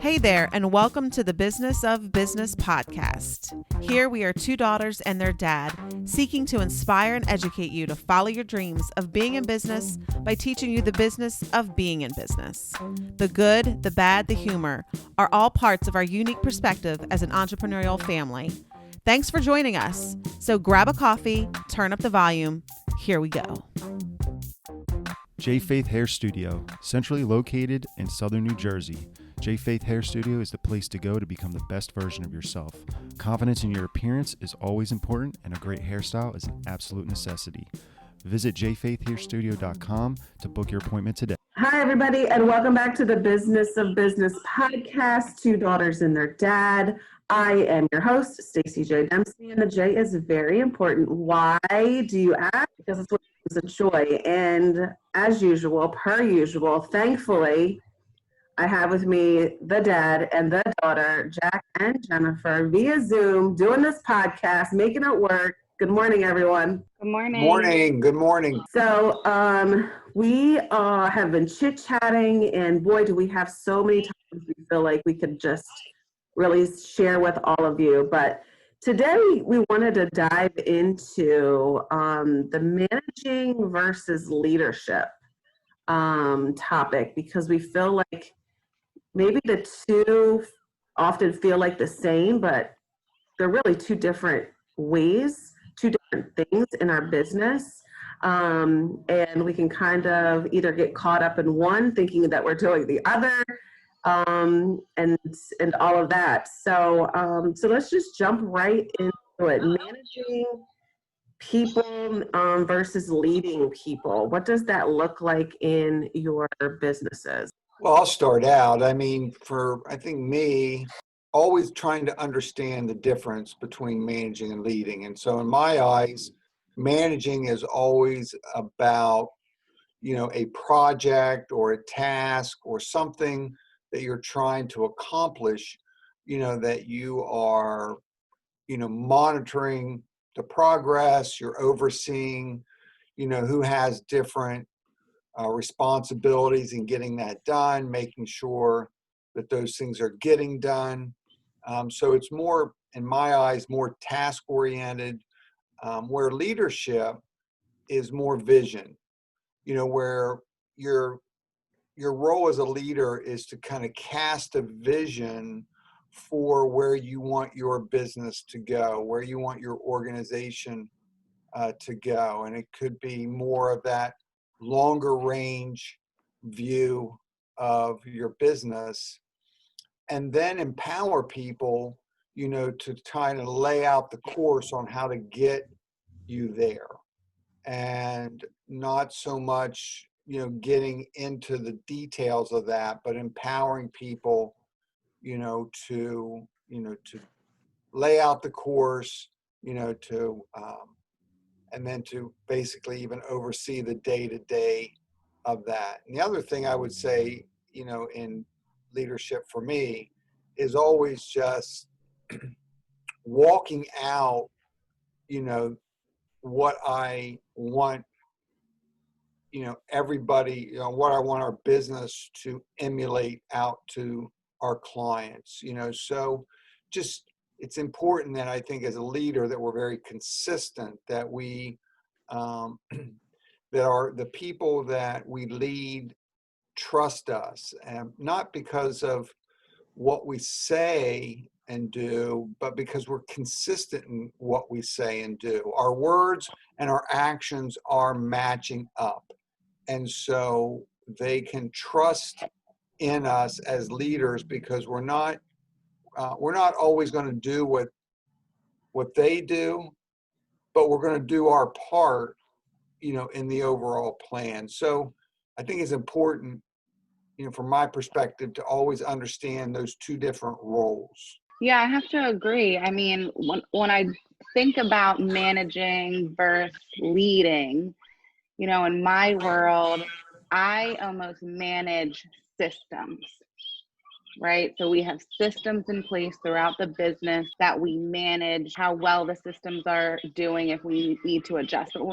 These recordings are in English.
Hey there, and welcome to the Business of Business podcast. Here we are two daughters and their dad, seeking to inspire and educate you to follow your dreams of being in business by teaching you the business of being in business. The good, the bad, the humor are all parts of our unique perspective as an entrepreneurial family. Thanks for joining us. So grab a coffee, turn up the volume. Here we go. J Faith Hair Studio, centrally located in southern New Jersey. J Faith Hair Studio is the place to go to become the best version of yourself. Confidence in your appearance is always important, and a great hairstyle is an absolute necessity. Visit jfaithhairstudio.com to book your appointment today. Hi, everybody, and welcome back to the Business of Business podcast, Two Daughters and Their Dad. I am your host, Staci J. Dempsey, and the J is very important. Why do you ask? Because it's what brings a joy. And as usual, per usual, thankfully, I have with me the dad and the daughter, Jack and Jennifer, via Zoom, doing this podcast, making it work. Good morning, everyone. Good morning. Morning. Good morning. So we have been chit-chatting, and boy, do we have so many times we feel like we could just really share with all of you. But today we wanted to dive into the managing versus leadership topic, because we feel like maybe the two often feel like the same, but they're really two different ways, two different things in our business. And we can kind of either get caught up in one thinking that we're doing the other, and all of that. So let's just jump right into it. Managing people versus leading people. What does that look like in your businesses? Well, I'll start out. I mean, I think me, always trying to understand the difference between managing and leading. And so in my eyes, managing is always about, a project or a task or something that you're trying to accomplish, that you are, monitoring the progress, you're overseeing, who has different responsibilities in getting that done, making sure that those things are getting done. So it's more, in my eyes, more task-oriented, where leadership is more vision, where your role as a leader is to kind of cast a vision for where you want your business to go, where you want your organization to go. And it could be more of that longer range view of your business, and then empower people, to try to lay out the course on how to get you there, and not so much, getting into the details of that, but empowering people, to lay out the course, and then to basically even oversee the day-to-day of that. And the other thing I would say, in leadership for me is always just walking out, what I want, everybody, what I want our business to emulate out to our clients, so just, it's important that I think as a leader that we're very consistent, that we, that are the people that we lead trust us, and not because of what we say and do, but because we're consistent in what we say and do. Our words and our actions are matching up. And so they can trust in us as leaders, because we're not always going to do what they do, but we're going to do our part, in the overall plan. So I think it's important, from my perspective, to always understand those two different roles. Yeah, I have to agree. I mean, when I think about managing versus leading, in my world, I almost manage systems. Right? So we have systems in place throughout the business that we manage how well the systems are doing if we need to adjust. But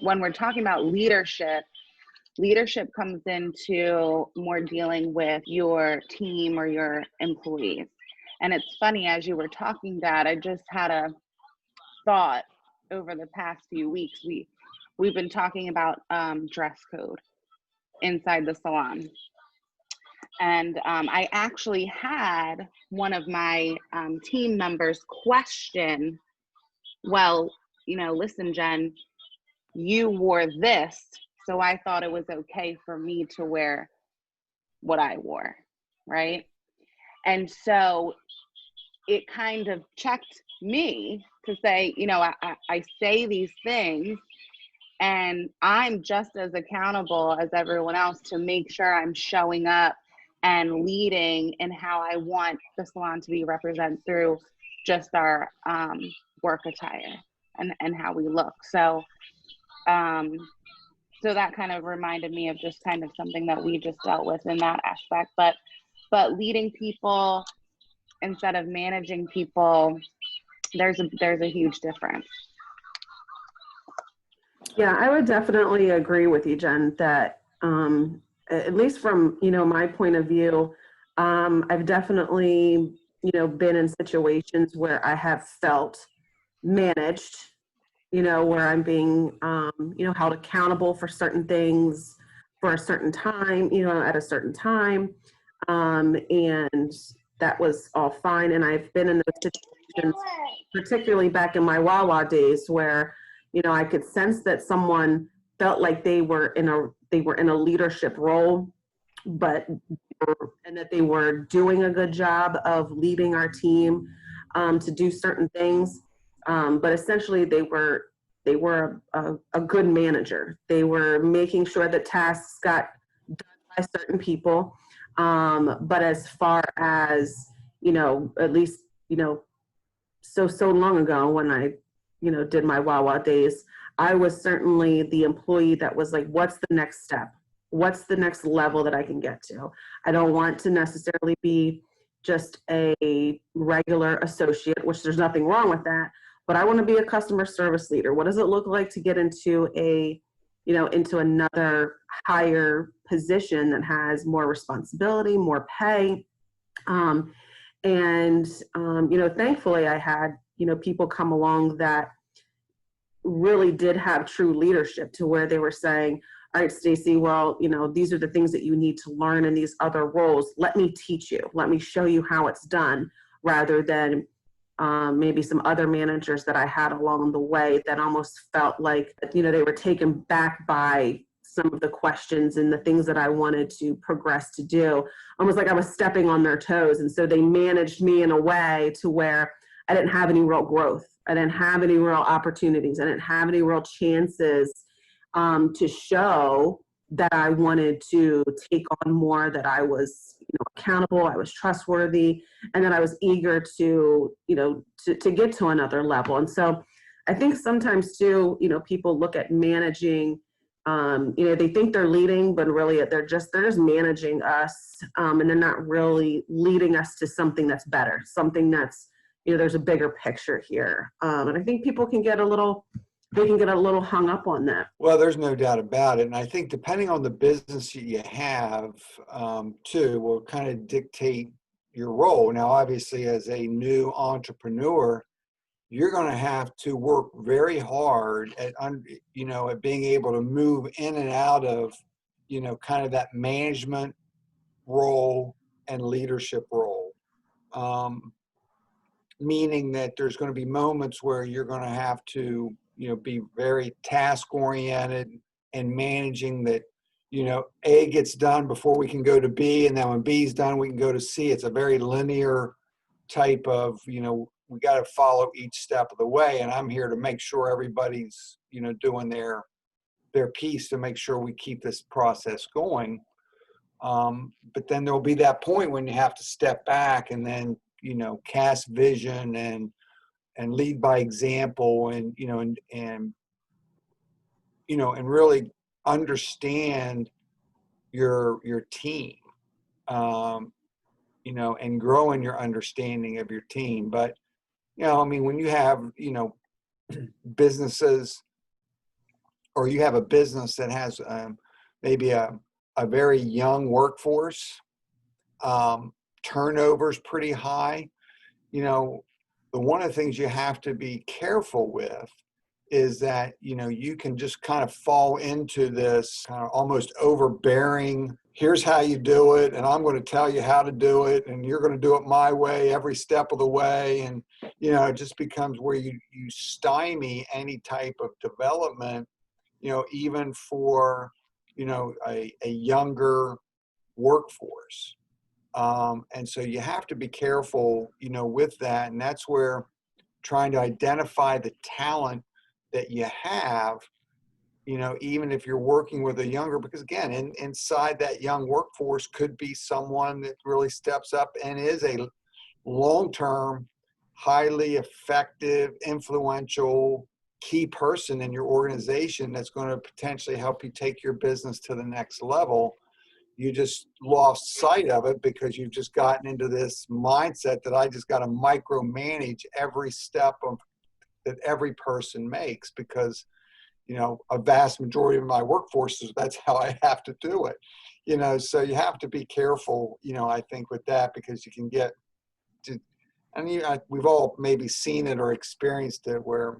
when we're talking about leadership, leadership comes into more dealing with your team or your employees. And it's funny, as you were talking, Dad, I just had a thought over the past few weeks. We've been talking about dress code inside the salon. And I actually had one of my team members question, well, listen, Jen, you wore this, so I thought it was okay for me to wear what I wore, right? And so it kind of checked me to say, I say these things, and I'm just as accountable as everyone else to make sure I'm showing up and leading in how I want the salon to be represented through just our work attire and how we look. So that kind of reminded me of just kind of something that we just dealt with in that aspect. But leading people instead of managing people, there's a huge difference. Yeah, I would definitely agree with you, Jen, that at least from, my point of view, I've definitely, been in situations where I have felt managed, where I'm being, held accountable for certain things for a certain time, at a certain time. And that was all fine. And I've been in those situations, particularly back in my Wawa days, where, I could sense that someone felt like they were in a leadership role, and that they were doing a good job of leading our team to do certain things. But essentially they were a good manager. They were making sure that tasks got done by certain people. But as far as, at least, so long ago when I, did my Wawa days, I was certainly the employee that was like, what's the next step? What's the next level that I can get to? I don't want to necessarily be just a regular associate, which there's nothing wrong with that, but I want to be a customer service leader. What does it look like to get into into another higher position that has more responsibility, more pay? Thankfully I had, people come along that really did have true leadership to where they were saying, all right, Staci, well, these are the things that you need to learn in these other roles. Let me teach you. Let me show you how it's done, rather than maybe some other managers that I had along the way that almost felt like, they were taken back by some of the questions and the things that I wanted to progress to do, almost like I was stepping on their toes. And so they managed me in a way to where I didn't have any real growth. I didn't have any real opportunities. I didn't have any real chances to show that I wanted to take on more, that I was, accountable, I was trustworthy, and that I was eager to, to get to another level. And so I think sometimes too, people look at managing, they think they're leading, but really they're just managing us, and they're not really leading us to something that's better, something that's, there's a bigger picture here. And I think people can get a little hung up on that. Well, there's no doubt about it. And I think depending on the business you have, too, will kind of dictate your role. Now, obviously, as a new entrepreneur, you're going to have to work very hard at being able to move in and out of, kind of that management role and leadership role. Meaning that there's going to be moments where you're going to have to, be very task oriented and managing that, A gets done before we can go to B. And then when B's done, we can go to C. It's a very linear type of, we got to follow each step of the way. And I'm here to make sure everybody's, doing their piece to make sure we keep this process going. But then there'll be that point when you have to step back and then, cast vision and lead by example, and really understand your team, and grow in your understanding of your team. But, when you have, businesses, or you have a business that has maybe a very young workforce. Turnover's pretty high. One of the things you have to be careful with is that, you can just kind of fall into this kind of almost overbearing, here's how you do it, and I'm going to tell you how to do it, and you're going to do it my way every step of the way. And, it just becomes where you stymie any type of development, even for, a younger workforce. And so you have to be careful, with that. And that's where trying to identify the talent that you have, even if you're working with a younger, because again, inside that young workforce could be someone that really steps up and is a long-term, highly effective, influential, key person in your organization that's going to potentially help you take your business to the next level. You just lost sight of it because you've just gotten into this mindset that I just got to micromanage every step that every person makes, because, a vast majority of my workforce is, that's how I have to do it. So you have to be careful, I think, with that, because you can get to, we've all maybe seen it or experienced it where,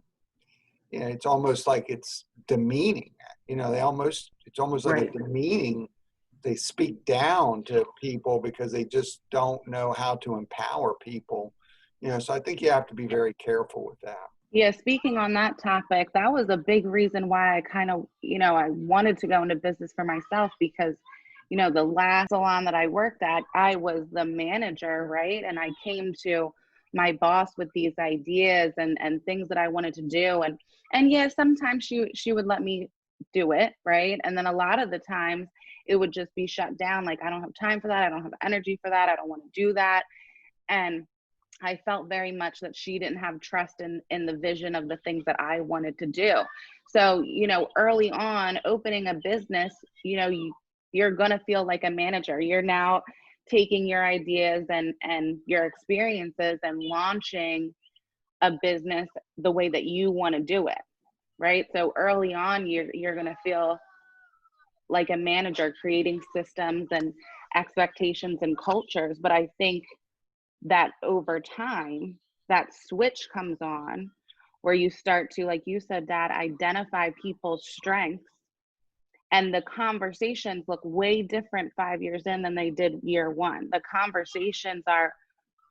it's almost like it's demeaning. It's almost like Right. a demeaning. They speak down to people because they just don't know how to empower people. So I think you have to be very careful with that. Yeah, speaking on that topic, that was a big reason why I kind of, I wanted to go into business for myself, because, the last salon that I worked at, I was the manager, right? And I came to my boss with these ideas and things that I wanted to do. And yeah, sometimes she would let me do it, right? And then a lot of the times it would just be shut down. Like, I don't have time for that. I don't have energy for that. I don't want to do that. And I felt very much that she didn't have trust in the vision of the things that I wanted to do. So, early on opening a business, you're going to feel like a manager. You're now taking your ideas and your experiences and launching a business the way that you want to do it. Right. So early on, you're going to feel like a manager, creating systems and expectations and cultures. But I think that over time, that switch comes on where you start to, like you said, Dad, identify people's strengths, and the conversations look way different 5 years in than they did year one. The conversations are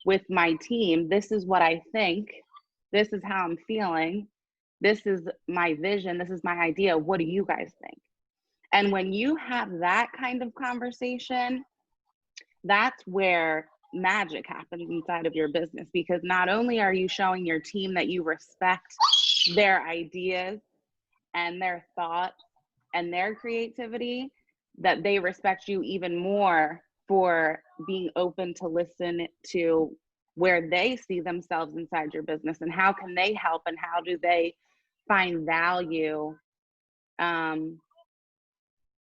with my team. This is what I think. This is how I'm feeling. This is my vision. This is my idea. What do you guys think? And when you have that kind of conversation, that's where magic happens inside of your business, because not only are you showing your team that you respect their ideas and their thoughts and their creativity, that they respect you even more for being open to listen to where they see themselves inside your business and how can they help and how do they find value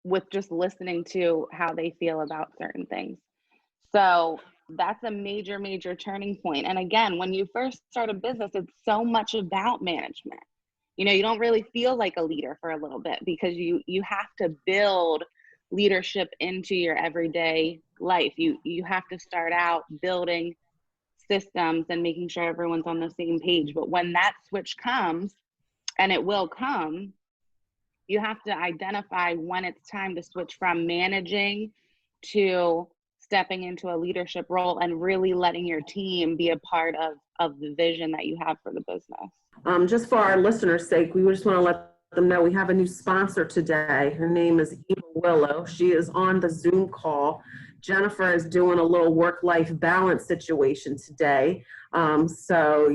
with just listening to how they feel about certain things. So that's a major, major turning point. And again, when you first start a business, it's so much about management. You don't really feel like a leader for a little bit because you have to build leadership into your everyday life. You have to start out building systems and making sure everyone's on the same page. But when that switch comes, and it will come, you have to identify when it's time to switch from managing to stepping into a leadership role and really letting your team be a part of the vision that you have for the business. Just for our listeners' sake, we just want to let them know we have a new sponsor today. Her name is Eva Willow. She is on the Zoom call. Jennifer is doing a little work-life balance situation today. So,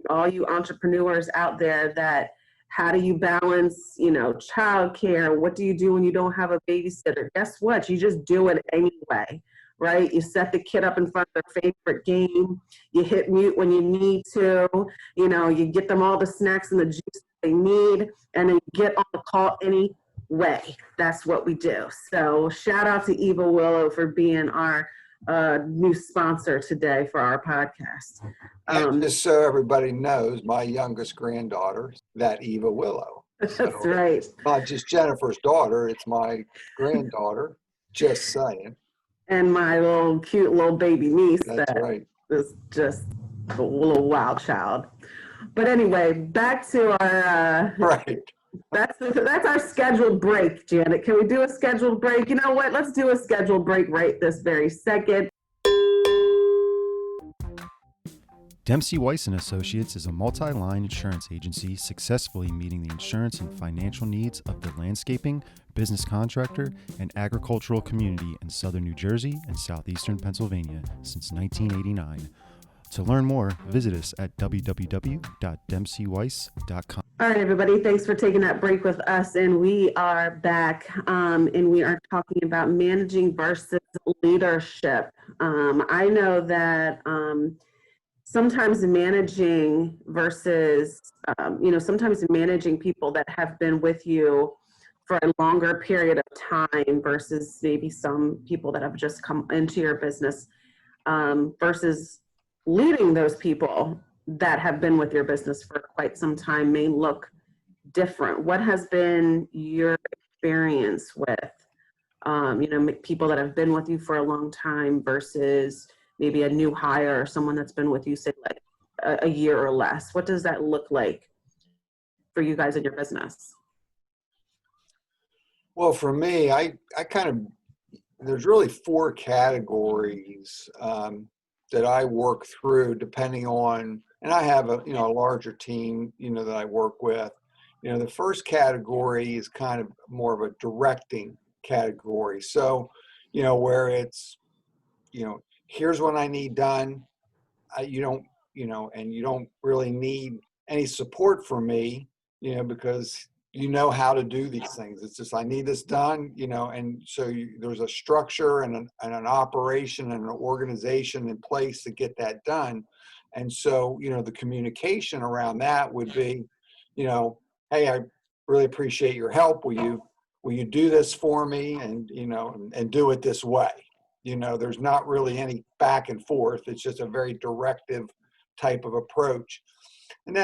all you entrepreneurs out there, that how do you balance, childcare? What do you do when you don't have a babysitter? Guess what? You just do it anyway, right? You set the kid up in front of their favorite game. You hit mute when you need to. You get them all the snacks and the juice they need, and then you get on the call anyway. That's what we do. So shout out to Eva Willow for being our new sponsor today for our podcast. Just so everybody knows, my youngest granddaughter, that Eva Willow. That's So right. not just Jennifer's daughter, it's my granddaughter, just saying. And my little cute little baby niece That's that right. is just a little wild child. But anyway, back to our Right. that's our scheduled break, Janet. Can we do a scheduled break? You know what? Let's do a scheduled break right this very second. Dempsey Weiss & Associates is a multi-line insurance agency successfully meeting the insurance and financial needs of the landscaping, business contractor, and agricultural community in southern New Jersey and southeastern Pennsylvania since 1989. To learn more, visit us at www.dempseyweiss.com. All right, everybody, thanks for taking that break with us. And we are back, and we are talking about managing versus leadership. I know that sometimes managing versus, sometimes managing people that have been with you for a longer period of time versus maybe some people that have just come into your business, versus leading those people that have been with your business for quite some time may look different. What has been your experience with, people that have been with you for a long time versus maybe a new hire or someone that's been with you, say, like a year or less? What does that look like for you guys in your business? Well, for me, I kind of, there's really four categories that I work through depending on, and I have a larger team, that I work with. The first category is kind of more of a directing category. So, where it's, here's what I need done. You don't really need any support from me, because how to do these things. It's just, I need this done, and so there's a structure and an operation and an organization in place to get that done. And so, the communication around that would be, hey, I really appreciate your help. Will you do this for me? And, and do it this way. There's not really any back and forth. It's just a very directive type of approach. And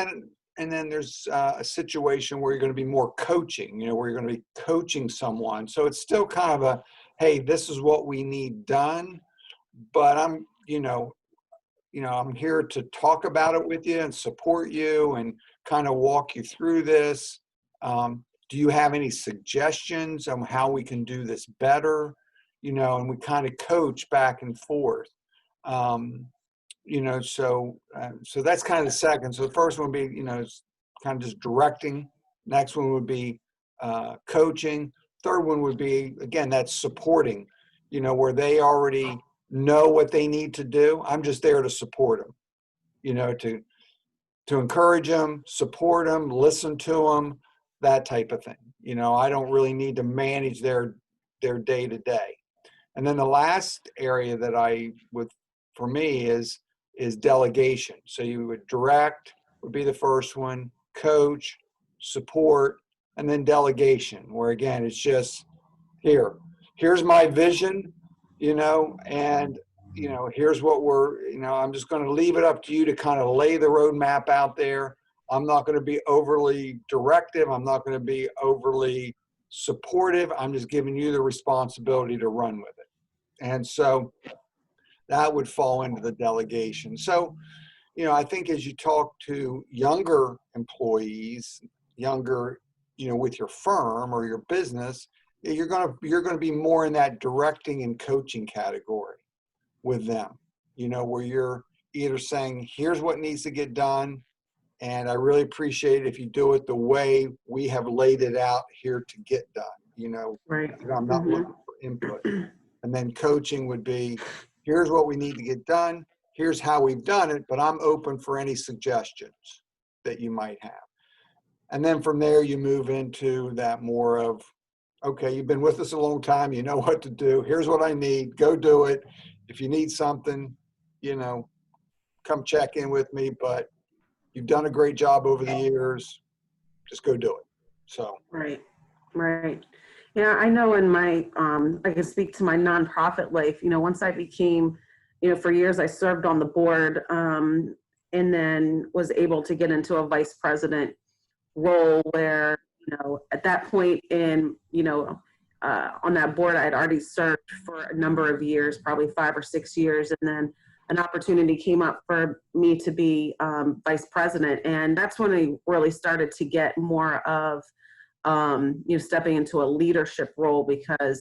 then there's a situation where you're going to be more coaching, where you're going to be coaching someone. So it's still kind of a, hey, this is what we need done, but I'm here to talk about it with you and support you and kind of walk you through this. Do you have any suggestions on how we can do this better? And we kind of coach back and forth. So that's kind of the second. So the first one would be, kind of just directing. Next one would be coaching. Third one would be, again, that's supporting, where they already know what they need to do. I'm just there to support them, to encourage them, support them, listen to them, that type of thing. I don't really need to manage their day to day. And then the last area that for me is delegation. So you would direct would be the first one, coach, support, and then delegation, where again, it's just here's my vision, and, here's what I'm just going to leave it up to you to kind of lay the roadmap out there. I'm not going to be overly directive. I'm not going to be overly supportive. I'm just giving you the responsibility to run with it. And so that would fall into the delegation. So, I think as you talk to younger employees, with your firm or your business, you're going to be more in that directing and coaching category with them, where you're either saying, here's what needs to get done, and I really appreciate it if you do it the way we have laid it out here to get done. Right. I'm not looking for input. And then coaching would be, here's what we need to get done. Here's how we've done it, but I'm open for any suggestions that you might have. And then from there, you move into that more of, okay, you've been with us a long time. You know what to do. Here's what I need. Go do it. If you need something, come check in with me, but you've done a great job over the years. Just go do it. So. Right. Yeah, I know in my, I can speak to my nonprofit life, once I became, for years I served on the board, and then was able to get into a vice president role where, at that point in, on that board, I had already served for a number of years, probably 5 or 6 years. And then an opportunity came up for me to be vice president. And that's when I really started to get more of, stepping into a leadership role because,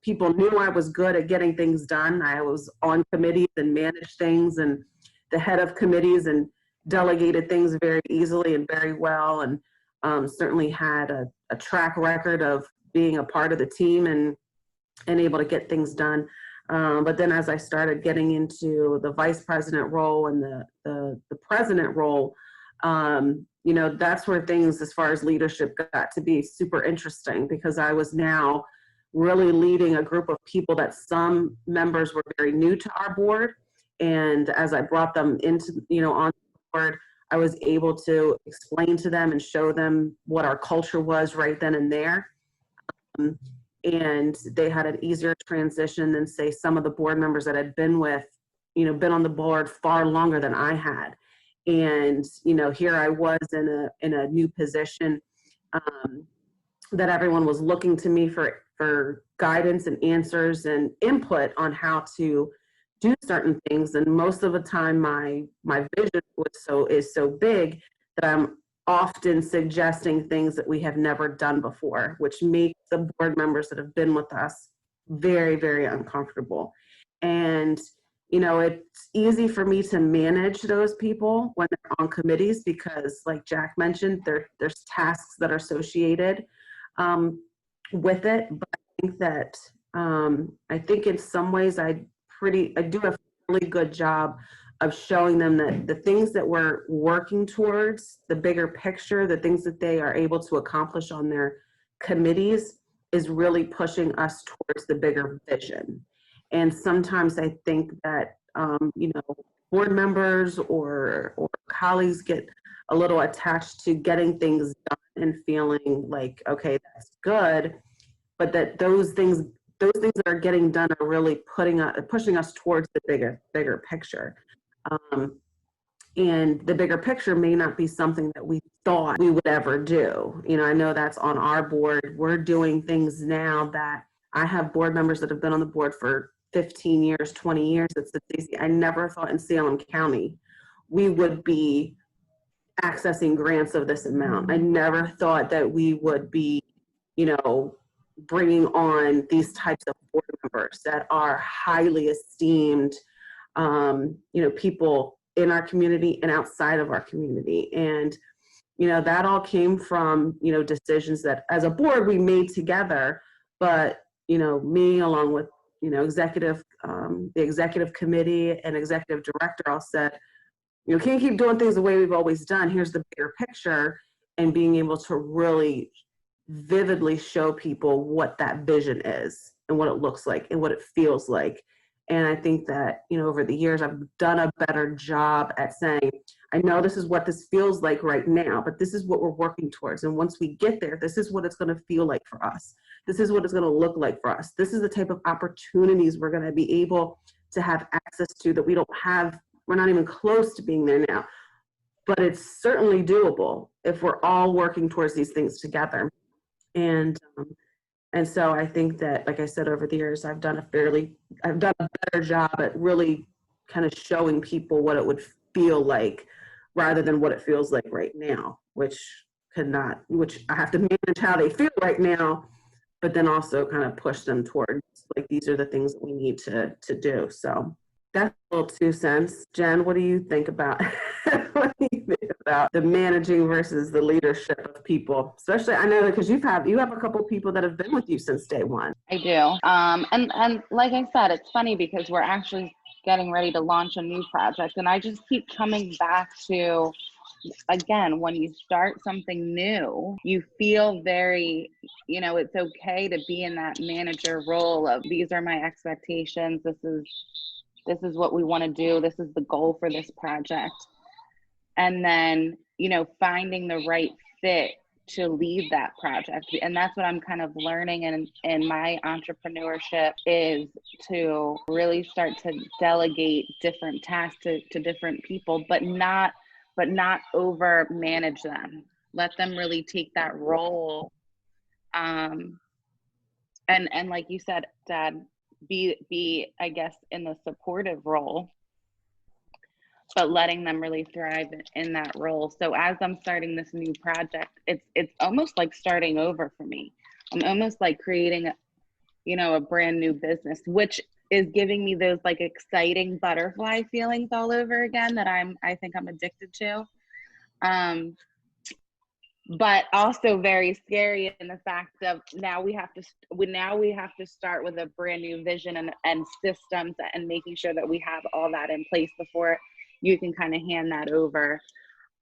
people knew I was good at getting things done. I was on committees and managed things and the head of committees and delegated things very easily and very well. And certainly had a track record of being a part of the team and able to get things done. But then as I started getting into the vice president role and the president role, that's where things as far as leadership got to be super interesting because I was now really leading a group of people that some members were very new to our board. And as I brought them into, on the board, I was able to explain to them and show them what our culture was right then and there. And they had an easier transition than, say, some of the board members that had been been on the board far longer than I had. And, here I was in a new position that everyone was looking to me for guidance and answers and input on how to do certain things. And most of the time my vision is so big that I'm often suggesting things that we have never done before, which makes the board members that have been with us very, very uncomfortable. And, it's easy for me to manage those people when they're on committees because, like Jack mentioned, there's tasks that are associated with it. But I think in some ways I do a really good job of showing them that the things that we're working towards, the bigger picture, the things that they are able to accomplish on their committees is really pushing us towards the bigger vision. And sometimes I think that, board members or colleagues get a little attached to getting things done and feeling like, okay, that's good, but that those things that are getting done are really pushing us towards the bigger picture. And the bigger picture may not be something that we thought we would ever do. I know that's on our board. We're doing things now that I have board members that have been on the board for 15 years, 20 years. It's easy. I never thought in Salem County we would be accessing grants of this amount. I never thought that we would be, bringing on these types of board members that are highly esteemed, people in our community and outside of our community. And, that all came from, decisions that as a board we made together, but, me along with, the executive committee and executive director all said, can't keep doing things the way we've always done. Here's the bigger picture, and being able to really vividly show people what that vision is and what it looks like and what it feels like. And I think that, over the years, I've done a better job at saying, I know this is what this feels like right now, but this is what we're working towards. And once we get there, this is what it's going to feel like for us. This is what it's going to look like for us. This is the type of opportunities we're going to be able to have access to that we don't have. We're not even close to being there now, but it's certainly doable if we're all working towards these things together. And so I think that, like I said, over the years, I've done a better job at really kind of showing people what it would feel like rather than what it feels like right now, which I have to manage how they feel right now, but then also kind of push them towards, like, these are the things that we need to do. So that's a little 2 cents. Jen, what do you think about the managing versus the leadership of people? Especially, I know that because you have a couple people that have been with you since day one. I do. And like I said, it's funny because we're actually getting ready to launch a new project, and I just keep coming back to, again, when you start something new, you feel very, it's okay to be in that manager role of, these are my expectations. This is what we want to do. This is the goal for this project. And then, finding the right fit to lead that project. And that's what I'm kind of learning in my entrepreneurship, is to really start to delegate different tasks to different people, but not over manage them. let them really take that role. And like you said, Dad, be, I guess, in the supportive role, but letting them really thrive in that role. So as I'm starting this new project, it's almost like starting over for me. I'm almost like creating a brand new business, which is giving me those like exciting butterfly feelings all over again that I think I'm addicted to. But also very scary in the fact of now we have to start with a brand new vision and systems and making sure that we have all that in place before you can kind of hand that over.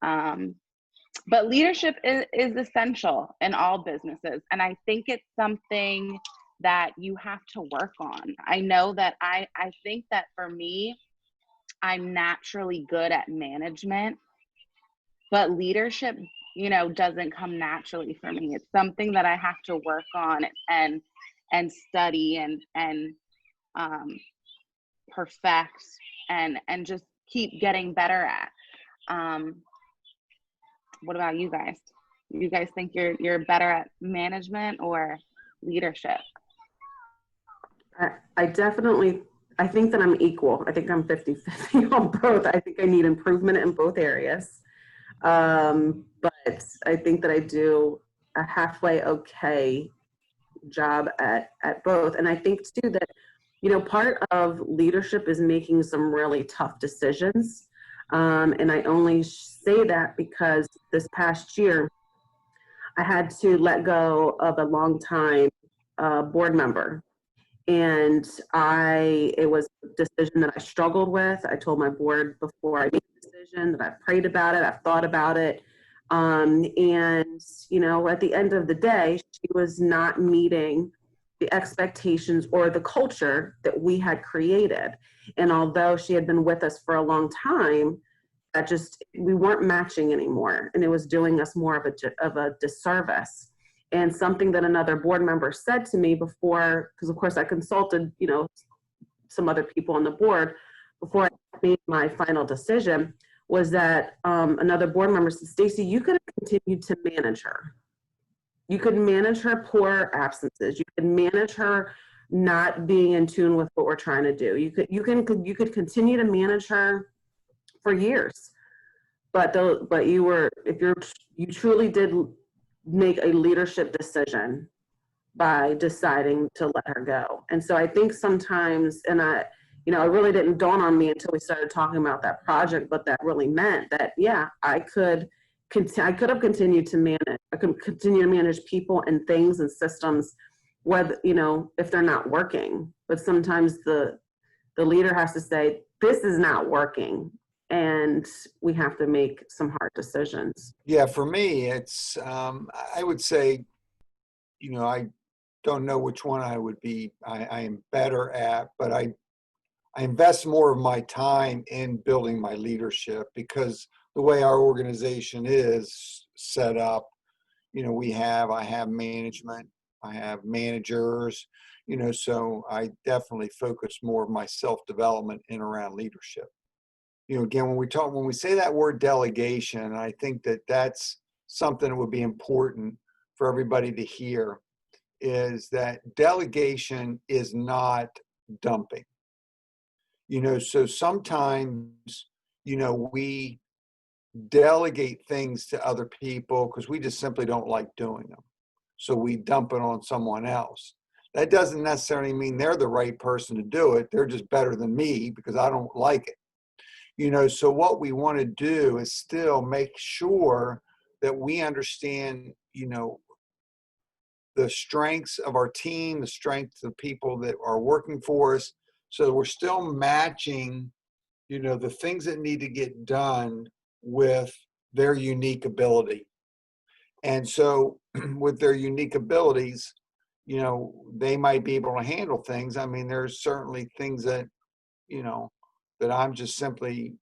But leadership is essential in all businesses. And I think it's something that you have to work on. I know that I think that for me, I'm naturally good at management, but leadership, doesn't come naturally for me. It's something that I have to work on and study and perfect and just keep getting better at. What about you guys? You guys think you're better at management or leadership? I think that I'm equal. I think I'm 50-50 on both. I think I need improvement in both areas. But I think that I do a halfway okay job at both. And I think too that, part of leadership is making some really tough decisions. And I only say that because this past year, I had to let go of a longtime board member. And it was a decision that I struggled with. I told my board before I made the decision that I've prayed about it, I've thought about it. And, at the end of the day, she was not meeting the expectations or the culture that we had created. And although she had been with us for a long time, we weren't matching anymore. And it was doing us more of a disservice. And something that another board member said to me before, because of course I consulted, some other people on the board before I made my final decision, was that another board member said, "Staci, you could have continued to manage her. You could manage her poor absences. You could manage her not being in tune with what we're trying to do. You could continue to manage her for years, but you truly did make a leadership decision by deciding to let her go." And so I think sometimes, and it really didn't dawn on me until we started talking about that project, but that really meant that, yeah, I could have continued to manage. I could continue to manage people and things and systems, whether, if they're not working. But sometimes the leader has to say, this is not working. And we have to make some hard decisions. Yeah, for me, it's, I would say, I don't know which one I am better at, but I invest more of my time in building my leadership, because the way our organization is set up, I have management, I have managers, so I definitely focus more of my self-development in around leadership. Again, when we say that word delegation, I think that that's something that would be important for everybody to hear, is that delegation is not dumping. So sometimes, we delegate things to other people because we just simply don't like doing them. So we dump it on someone else. That doesn't necessarily mean they're the right person to do it. They're just better than me because I don't like it. So what we want to do is still make sure that we understand, the strengths of our team, the strengths of people that are working for us, so that we're still matching, the things that need to get done with their unique ability. And so with their unique abilities, they might be able to handle things. I mean, there's certainly things that, that I'm just simply,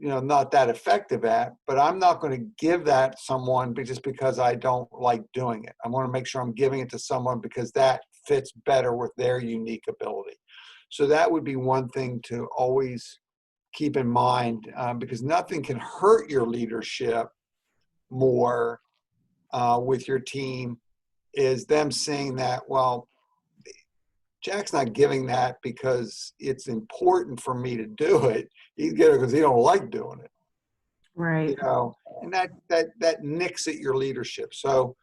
not that effective at, but I'm not going to give that to someone just because I don't like doing it. I want to make sure I'm giving it to someone because that fits better with their unique ability. So that would be one thing to always keep in mind, because nothing can hurt your leadership more with your team is them saying that, well, Jack's not giving that because it's important for me to do it. He's getting it because he don't like doing it. Right. You know, and that nicks at your leadership. So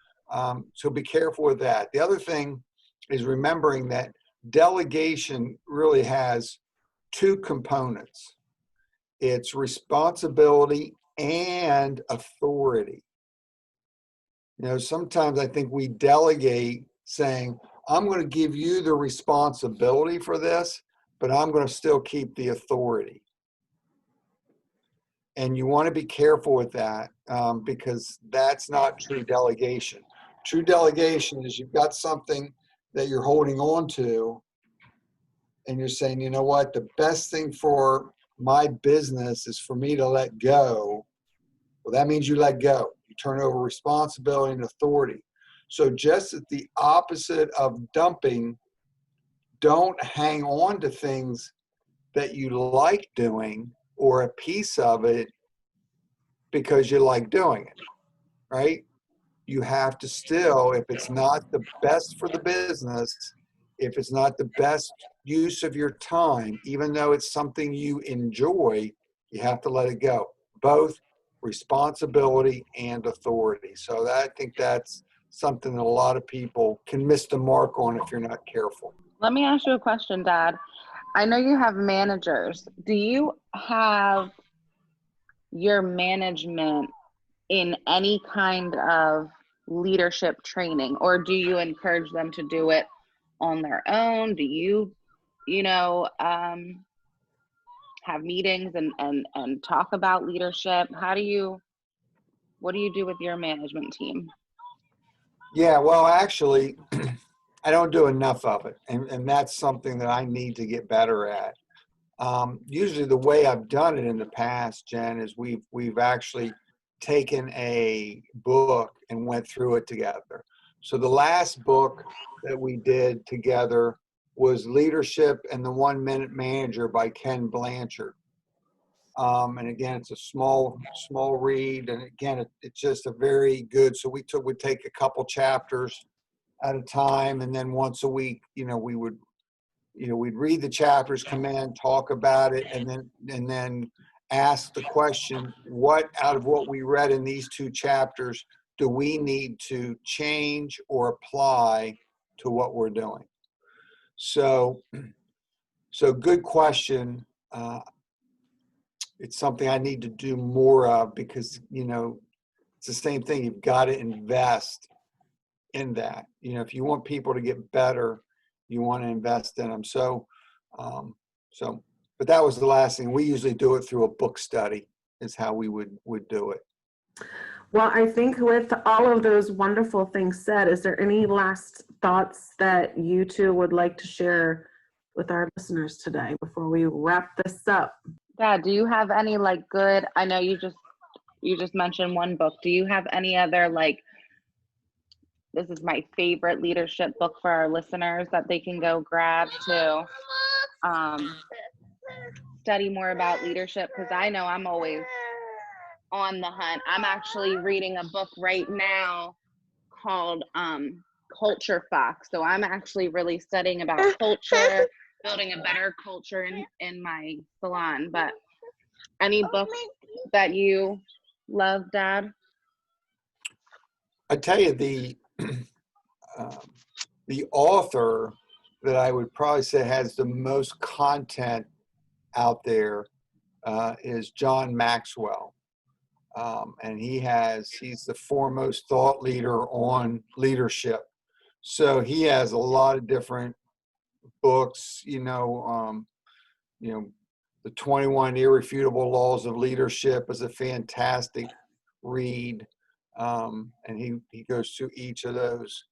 so be careful with that. The other thing is remembering that delegation really has two components. It's responsibility and authority. You know, sometimes I think we delegate saying, I'm going to give you the responsibility for this, but I'm going to still keep the authority. And you want to be careful with that because that's not true delegation. True delegation is you've got something that you're holding on to and you're saying, you know what, the best thing for my business is for me to let go. Well, that means you let go. You turn over responsibility and authority. So just as the opposite of dumping, don't hang on to things that you like doing or a piece of it because you like doing it, right? You have to still, if it's not the best for the business, if it's not the best use of your time, even though it's something you enjoy, you have to let it go. Both responsibility and authority. So I think that's something that a lot of people can miss the mark on if you're not careful. Let me ask you a question, Dad. I know you have managers. Do you have your management in any kind of leadership training, or do you encourage them to do it on their own? Do you, have meetings and talk about leadership? What do you do with your management team? Yeah, well, actually, I don't do enough of it. And that's something that I need to get better at. Usually the way I've done it in the past, Jen, is we've actually taken a book and went through it together. So the last book that we did together was Leadership and the 1 Minute Manager by Ken Blanchard. And again, it's a small read. And again, it's just a very good, so we'd take a couple chapters at a time. And then once a week, we'd read the chapters, come in, talk about it, and then ask the question, what out of what we read in these 2 chapters do we need to change or apply to what we're doing? So good question. It's something I need to do more of because, it's the same thing. You've got to invest in that. If you want people to get better, you want to invest in them. But that was the last thing. We usually do it through a book study is how we would do it. Well, I think with all of those wonderful things said, is there any last thoughts that you two would like to share with our listeners today before we wrap this up? Dad, do you have any good, I know you just mentioned one book. Do you have any other this is my favorite leadership book for our listeners that they can go grab to study more about leadership? Because I know I'm always on the hunt. I'm actually reading a book right now called Culture Fox. So I'm actually really studying about culture, building a better culture in my salon. But any books that you love, Dad? I tell you, the author that I would probably say has the most content out there is John Maxwell. And he's the foremost thought leader on leadership. So he has a lot of different books, the 21 Irrefutable Laws of Leadership is a fantastic read. And he goes through each of those.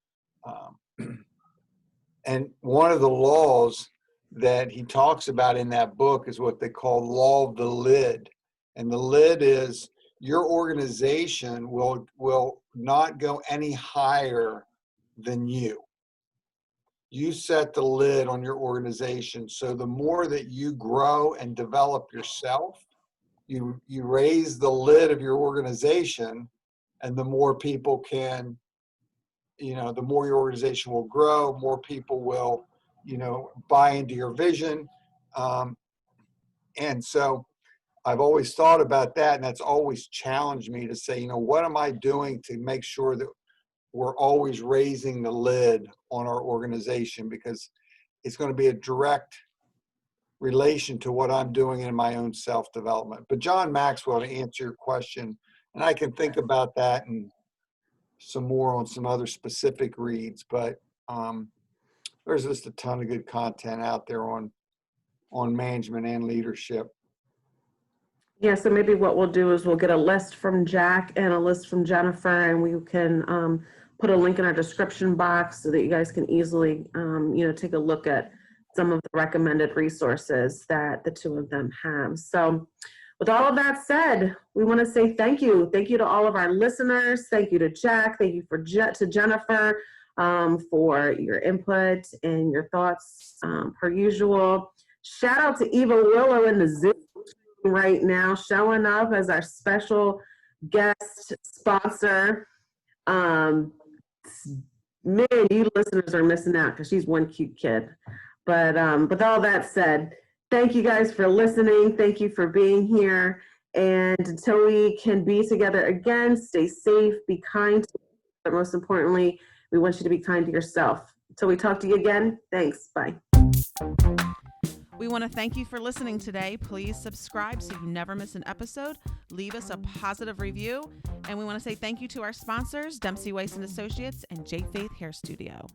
And one of the laws that he talks about in that book is what they call law of the lid. And the lid is your organization will not go any higher than you. You set the lid on your organization. So the more that you grow and develop yourself, you raise the lid of your organization, And the more people can, the more your organization will grow, more people will, buy into your vision. And so I've always thought about that, and that's always challenged me to say, what am I doing to make sure that we're always raising the lid on our organization, because it's going to be a direct relation to what I'm doing in my own self-development. But John Maxwell, to answer your question, and I can think about that and some more on some other specific reads, but there's just a ton of good content out there on management and leadership. Yeah, so maybe what we'll do is we'll get a list from Jack and a list from Jennifer, and we can put a link in our description box so that you guys can easily, take a look at some of the recommended resources that the two of them have. So with all of that said, we want to say thank you. Thank you to all of our listeners. Thank you to Jack. Thank you to Jennifer for your input and your thoughts per usual. Shout out to Eva Willow in the Zoom right now, showing up as our special guest sponsor. Man, you listeners are missing out because she's one cute kid. But with all that said, thank you guys for listening. Thank you for being here. And until we can be together again, stay safe, be kind, but most importantly, we want you to be kind to yourself. Until we talk to you again, thanks. Bye. We want to thank you for listening today. Please subscribe so you never miss an episode. Leave us a positive review. And we want to say thank you to our sponsors, Dempsey Weiss & Associates and J. Faith Hair Studio.